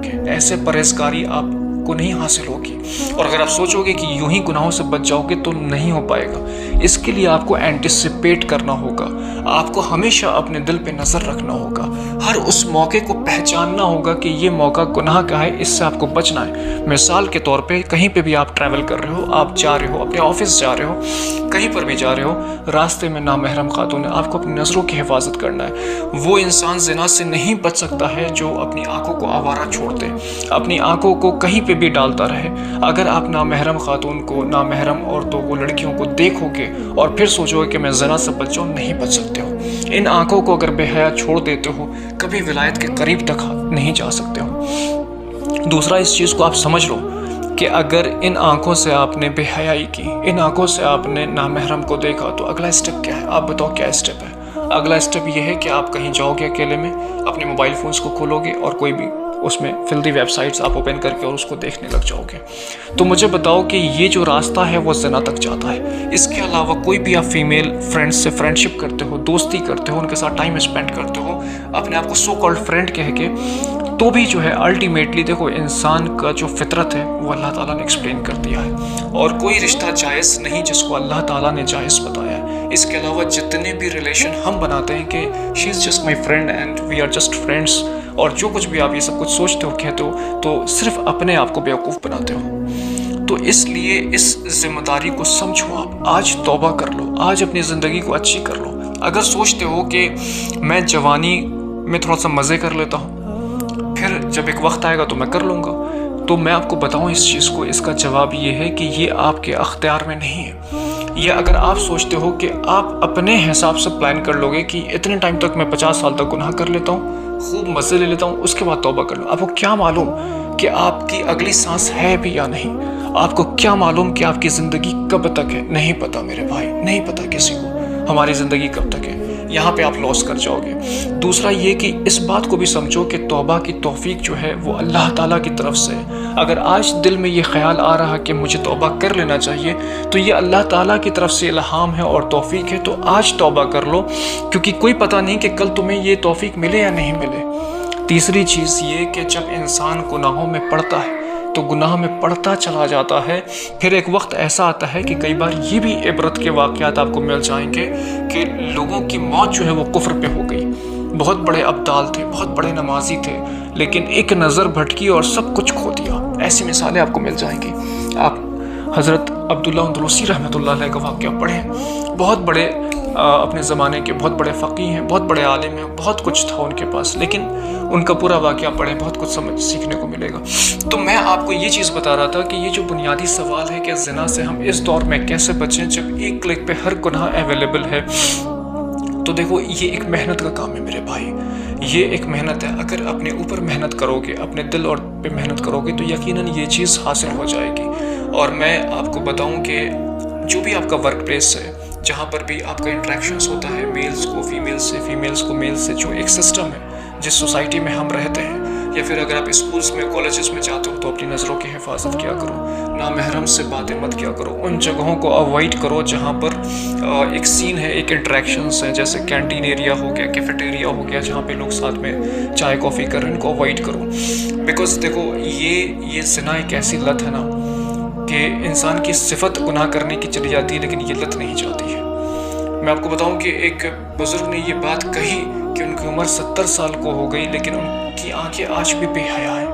जाओगे, ऐसे परहेजगारी आप को नहीं हासिल होगी। और अगर आप सोचोगे कि यूं ही गुनाहों से बच जाओगे तो नहीं हो पाएगा। इसके लिए आपको एंटिसिपेट करना होगा, आपको हमेशा अपने दिल पे नज़र रखना होगा, हर उस मौके को पहचानना होगा कि ये मौका गुनाह का है, इससे आपको बचना है। मिसाल के तौर पे कहीं पे भी आप ट्रैवल कर रहे हो, आप जा रहे हो, अपने ऑफिस जा रहे हो, कहीं पर भी जा रहे हो, रास्ते में नामहरम खातून है, आपको अपनी नज़रों की हिफाजत करना है। वो इंसान ज़िना से नहीं बच सकता है जो अपनी आंखों को आवारा छोड़ दे, अपनी आंखों को कहीं पे भी डालता रहे। अगर आप नामहरम खातून को, नामहरम औरतों को, लड़कियों को देखोगे और फिर सोचोगे कि मैं ज़िना से बच जाऊँ, नहीं बच सकते हो। इन आंखों को अगर बेहया छोड़ देते हो, कभी विलायत के करीब तक नहीं जा सकते हो। दूसरा, इस चीज़ को आप समझ लो कि अगर इन आंखों से आपने बेहयाई की, इन आंखों से आपने नामहरम को देखा, तो अगला स्टेप क्या है? आप बताओ क्या स्टेप है? अगला स्टेप ये है कि आप कहीं जाओगे अकेले में, अपने मोबाइल फ़ोन्स को खोलोगे और कोई भी उसमें फिल्दी वेबसाइट्स आप ओपन करके और उसको देखने लग जाओगे। तो मुझे बताओ कि ये जो रास्ता है वो ज़िना तक जाता है। इसके अलावा कोई भी आप फीमेल फ्रेंड्स से फ्रेंडशिप करते हो, दोस्ती करते हो, उनके साथ टाइम स्पेंड करते हो, अपने आप को सो कॉल्ड फ्रेंड कह के, तो भी जो है अल्टीमेटली देखो, इंसान का जो फितरत है वो अल्लाह ताला ने एक्सप्लेन कर दिया है। और कोई रिश्ता जायज़ नहीं जिसको अल्लाह ताला ने जायज़ बताया है। इसके अलावा जितने भी रिलेशन हम बनाते हैं कि she is just my friend and we are just friends, और जो कुछ भी आप ये सब कुछ सोचते हो, कहते हो, तो सिर्फ अपने आप को बेवकूफ़ बनाते हो। तो इसलिए इस जिम्मेदारी को समझो, आप आज तौबा कर लो, आज अपनी ज़िंदगी को अच्छी कर लो। अगर सोचते हो कि मैं जवानी में थोड़ा सा मज़े कर लेता हूँ, फिर जब एक वक्त आएगा तो मैं कर लूँगा, तो मैं आपको बताऊँ इस चीज़ को, इसका जवाब ये है कि ये आपके अख्तियार में नहीं है। ये अगर आप सोचते हो कि आप अपने हिसाब से प्लान कर लोगे कि इतने टाइम तक मैं 50 साल तक गुनाह कर लेता हूँ, खूब मज़े ले लेता हूँ, उसके बाद तौबा कर लूँ, आपको क्या मालूम कि आपकी अगली सांस है भी या नहीं? आपको क्या मालूम कि आपकी ज़िंदगी कब तक है? नहीं पता मेरे भाई, नहीं पता किसी को हमारी ज़िंदगी कब तक है। यहाँ पे आप लॉस कर जाओगे। दूसरा ये कि इस बात को भी समझो कि तौबा की तौफीक जो है वो अल्लाह ताला की तरफ से है। अगर आज दिल में ये ख्याल आ रहा कि मुझे तौबा कर लेना चाहिए, तो ये अल्लाह ताला की तरफ से इल्हाम है और तौफीक है, तो आज तौबा कर लो, क्योंकि कोई पता नहीं कि कल तुम्हें ये तौफीक मिले या नहीं मिले। तीसरी चीज़ ये कि जब इंसान गुनाहों में पड़ता है तो गुनाह में पड़ता चला जाता है, फिर एक वक्त ऐसा आता है कि कई बार ये भी इबरत के वाक़यात आपको मिल जाएंगे कि लोगों की मौत जो है वो कुफ्र पे हो गई। बहुत बड़े अब्दाल थे, बहुत बड़े नमाजी थे, लेकिन एक नज़र भटकी और सब कुछ खो दिया। ऐसी मिसालें आपको मिल जाएंगी। आप हज़रत अब्दुल्ला अंदलुसी रहमतुल्लाह अलैह का वाक़या पढ़ें। बहुत बड़े अपने ज़माने के बहुत बड़े फ़क़ीह हैं, बहुत बड़े आलिम हैं, बहुत कुछ था उनके पास, लेकिन उनका पूरा वाक़या पढ़ें, बहुत कुछ समझ सीखने को मिलेगा। तो मैं आपको ये चीज़ बता रहा था कि ये जो बुनियादी सवाल है कि ज़िना से हम इस दौर में कैसे बचें जब एक क्लिक पे हर गुनाह अवेलेबल है, तो देखो ये एक मेहनत का काम है मेरे भाई, ये एक मेहनत है। अगर अपने ऊपर मेहनत करोगे, अपने दिल और पे मेहनत करोगे, तो यकीनन ये चीज़ हासिल हो जाएगी। और मैं आपको बताऊं कि जो भी आपका वर्क प्लेस है, जहाँ पर भी आपका इंट्रैक्शंस होता है, मेल्स को फीमेल्स से, फीमेल्स को मेल्स से, जो एक सिस्टम है जिस सोसाइटी में हम रहते हैं, या फिर अगर आप स्कूल्स में, कॉलेजेस में जाते हो, तो अपनी नज़रों की हिफाजत किया करो, नामहरम से बातें मत किया करो, उन जगहों को अवॉइड करो जहाँ पर एक सीन है, एक इंट्रैक्शंस है, जैसे कैंटीन एरिया हो गया, कैफेटेरिया हो गया, जहाँ पे लोग साथ में चाय कॉफ़ी कर रहे हैं, इनको अवॉइड करो। बिकॉज देखो ये ज़िना एक ऐसी लत है ना कि इंसान की सिफत गुनाह करने की चली जाती है, लेकिन ये लत नहीं जाती है। मैं आपको बताऊं कि एक बुज़ुर्ग ने ये बात कही कि उनकी उम्र 70 साल को हो गई, लेकिन उनकी आंखें आज भी बेहया हैं।